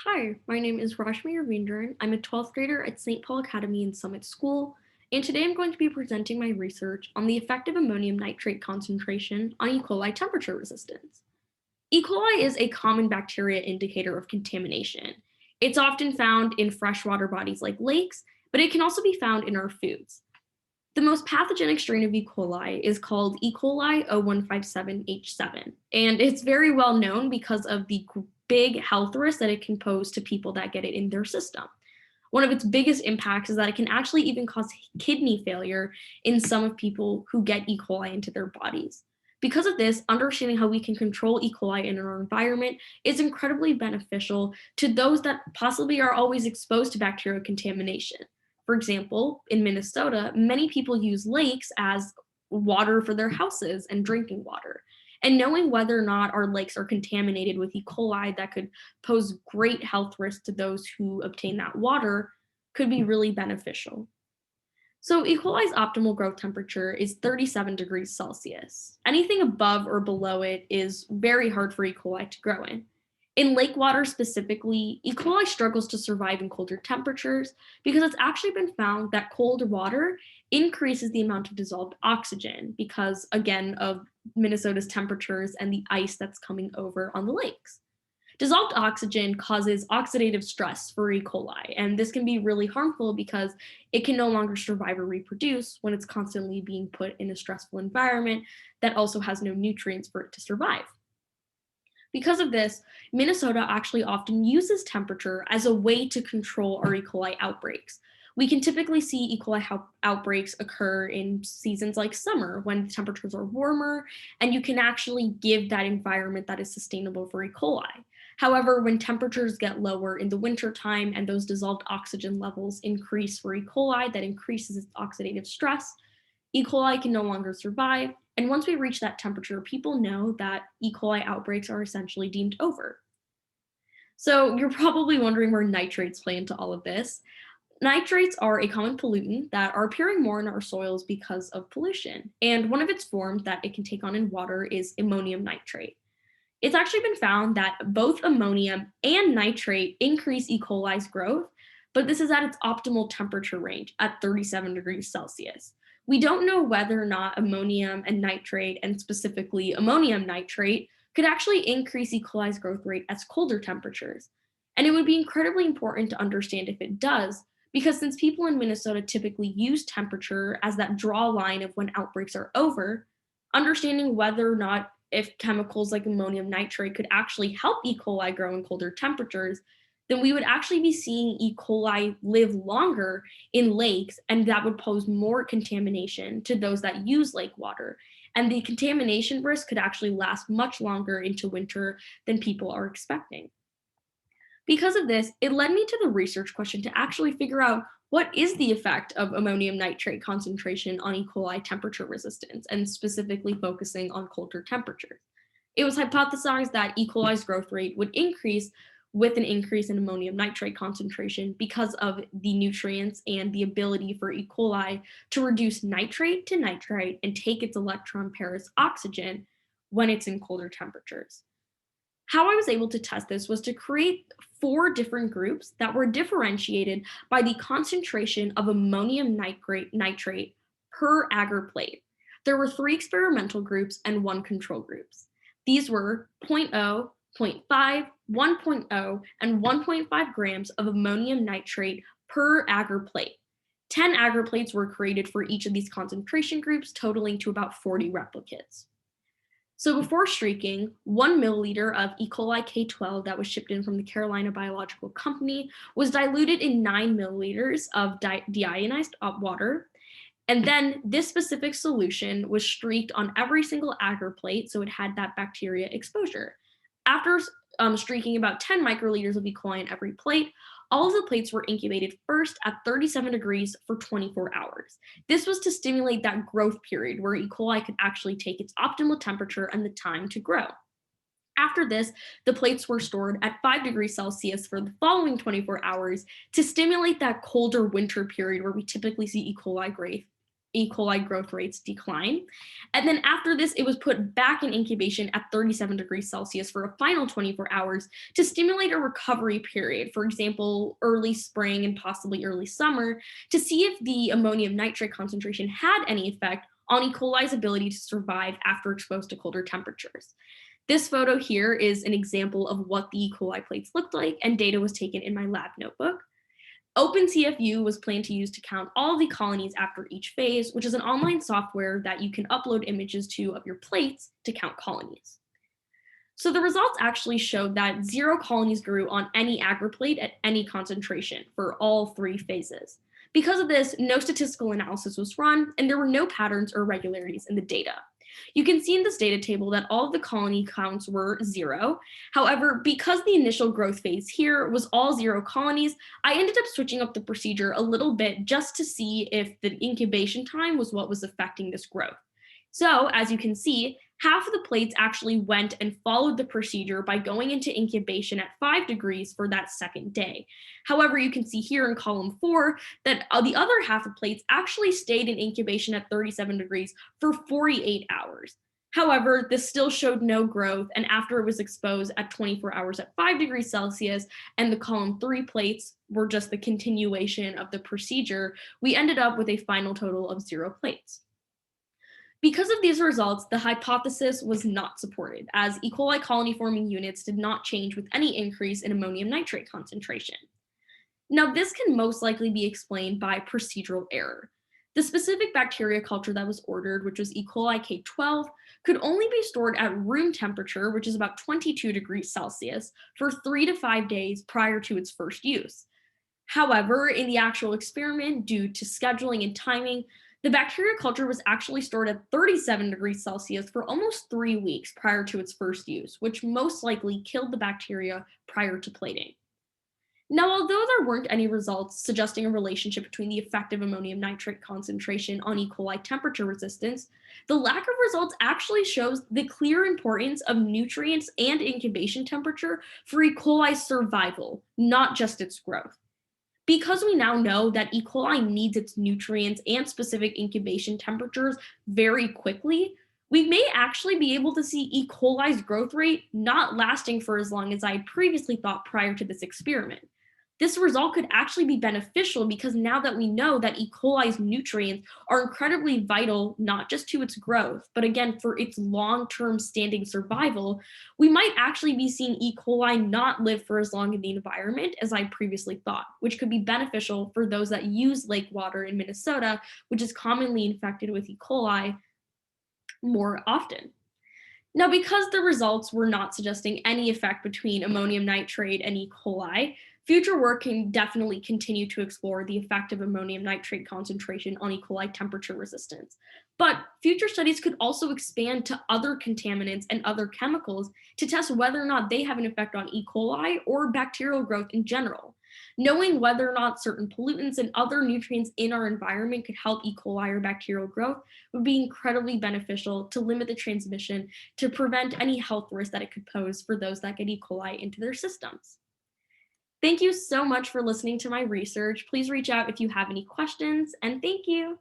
Hi, my name is Rashmi Raveendran. I'm a 12th grader at St. Paul Academy in Summit School, and today I'm going to be presenting my research on the effect of ammonium nitrate concentration on E. coli temperature resistance. E. coli is a common bacteria indicator of contamination. It's often found in freshwater bodies like lakes, but it can also be found in our foods. The most pathogenic strain of E. coli is called E. coli 0157H7, and it's very well known because of the big health risk that it can pose to people that get it in their system. One of its biggest impacts is that it can actually even cause kidney failure in some of people who get E. coli into their bodies. Because of this, understanding how we can control E. coli in our environment is incredibly beneficial to those that possibly are always exposed to bacterial contamination. For example, in Minnesota, many people use lakes as water for their houses and drinking water. And knowing whether or not our lakes are contaminated with E. coli that could pose great health risks to those who obtain that water could be really beneficial. So, E. coli's optimal growth temperature is 37 degrees Celsius. Anything above or below it is very hard for E. coli to grow in. In lake water specifically, E. coli struggles to survive in colder temperatures because it's actually been found that cold water increases the amount of dissolved oxygen because, again, of Minnesota's temperatures and the ice that's coming over on the lakes. Dissolved oxygen causes oxidative stress for E. coli, and this can be really harmful because it can no longer survive or reproduce when it's constantly being put in a stressful environment that also has no nutrients for it to survive. Because of this, Minnesota actually often uses temperature as a way to control our E. coli outbreaks. We can typically see E. coli outbreaks occur in seasons like summer when the temperatures are warmer, and you can actually give that environment that is sustainable for E. coli. However, when temperatures get lower in the wintertime and those dissolved oxygen levels increase for E. coli, that increases its oxidative stress, E. coli can no longer survive. And once we reach that temperature, people know that E. coli outbreaks are essentially deemed over. So you're probably wondering where nitrates play into all of this. Nitrates are a common pollutant that are appearing more in our soils because of pollution. And one of its forms that it can take on in water is ammonium nitrate. It's actually been found that both ammonium and nitrate increase E. coli's growth, but this is at its optimal temperature range at 37 degrees Celsius. We don't know whether or not ammonium and nitrate, and specifically ammonium nitrate, could actually increase E. coli's growth rate at colder temperatures. And it would be incredibly important to understand if it does, because since people in Minnesota typically use temperature as that draw line of when outbreaks are over, understanding whether or not if chemicals like ammonium nitrate could actually help E. coli grow in colder temperatures, then we would actually be seeing E. coli live longer in lakes, and that would pose more contamination to those that use lake water. And the contamination risk could actually last much longer into winter than people are expecting. Because of this, it led me to the research question to actually figure out what is the effect of ammonium nitrate concentration on E. coli temperature resistance, and specifically focusing on colder temperatures. It was hypothesized that E. coli's growth rate would increase with an increase in ammonium nitrate concentration because of the nutrients and the ability for E. coli to reduce nitrate to nitrite and take its electron pair as oxygen when it's in colder temperatures. How I was able to test this was to create four different groups that were differentiated by the concentration of ammonium nitrate per agar plate. There were three experimental groups and one control groups. These were zero point 0, zero point 0.5, 1.0, and 1.5 grams of ammonium nitrate per agar plate. 10 agar plates were created for each of these concentration groups, totaling to about 40 replicates. So before streaking, 1 milliliter of E. coli K12 that was shipped in from the Carolina Biological Company was diluted in 9 milliliters of deionized water. And then this specific solution was streaked on every single agar plate, so it had that bacteria exposure. After streaking about 10 microliters of E. coli on every plate, all of the plates were incubated first at 37 degrees for 24 hours. This was to stimulate that growth period where E. coli could actually take its optimal temperature and the time to grow. After this, the plates were stored at 5 degrees Celsius for the following 24 hours to stimulate that colder winter period where we typically see E. coli E. coli growth rates decline. And then after this, it was put back in incubation at 37 degrees Celsius for a final 24 hours to stimulate a recovery period, for example, early spring and possibly early summer, to see if the ammonium nitrate concentration had any effect on E. coli's ability to survive after exposed to colder temperatures. This photo here is an example of what the E. coli plates looked like, and data was taken in my lab notebook. OpenCFU was planned to use to count all the colonies after each phase, which is an online software that you can upload images to of your plates to count colonies. So the results actually showed that 0 colonies grew on any agar plate at any concentration for all 3 phases. Because of this, no statistical analysis was run, and there were no patterns or irregularities in the data. You can see in this data table that all of the colony counts were 0. However, because the initial growth phase here was all 0 colonies, I ended up switching up the procedure a little bit just to see if the incubation time was what was affecting this growth. So, as you can see, half of the plates actually went and followed the procedure by going into incubation at 5 degrees for that second day. However, you can see here in column 4 that the other half of plates actually stayed in incubation at 37 degrees for 48 hours. However, this still showed no growth, and after it was exposed at 24 hours at 5 degrees Celsius, and the column 3 plates were just the continuation of the procedure, we ended up with a final total of 0 plates. Because of these results, the hypothesis was not supported, as E. coli colony forming units did not change with any increase in ammonium nitrate concentration. Now, this can most likely be explained by procedural error. The specific bacteria culture that was ordered, which was E. coli K12, could only be stored at room temperature, which is about 22 degrees Celsius, for 3 to 5 days prior to its first use. However, in the actual experiment, due to scheduling and timing, the bacteria culture was actually stored at 37 degrees Celsius for almost 3 weeks prior to its first use, which most likely killed the bacteria prior to plating. Now, although there weren't any results suggesting a relationship between the effective ammonium nitrate concentration on E. coli temperature resistance, the lack of results actually shows the clear importance of nutrients and incubation temperature for E. coli's survival, not just its growth. Because we now know that E. coli needs its nutrients and specific incubation temperatures very quickly, we may actually be able to see E. coli's growth rate not lasting for as long as I had previously thought prior to this experiment. This result could actually be beneficial because now that we know that E. coli's nutrients are incredibly vital, not just to its growth, but again, for its long-term standing survival, we might actually be seeing E. coli not live for as long in the environment as I previously thought, which could be beneficial for those that use lake water in Minnesota, which is commonly infected with E. coli more often. Now, because the results were not suggesting any effect between ammonium nitrate and E. coli, future work can definitely continue to explore the effect of ammonium nitrate concentration on E. coli temperature resistance. But future studies could also expand to other contaminants and other chemicals to test whether or not they have an effect on E. coli or bacterial growth in general. Knowing whether or not certain pollutants and other nutrients in our environment could help E. coli or bacterial growth would be incredibly beneficial to limit the transmission, to prevent any health risk that it could pose for those that get E. coli into their systems. Thank you so much for listening to my research. Please reach out if you have any questions, and thank you.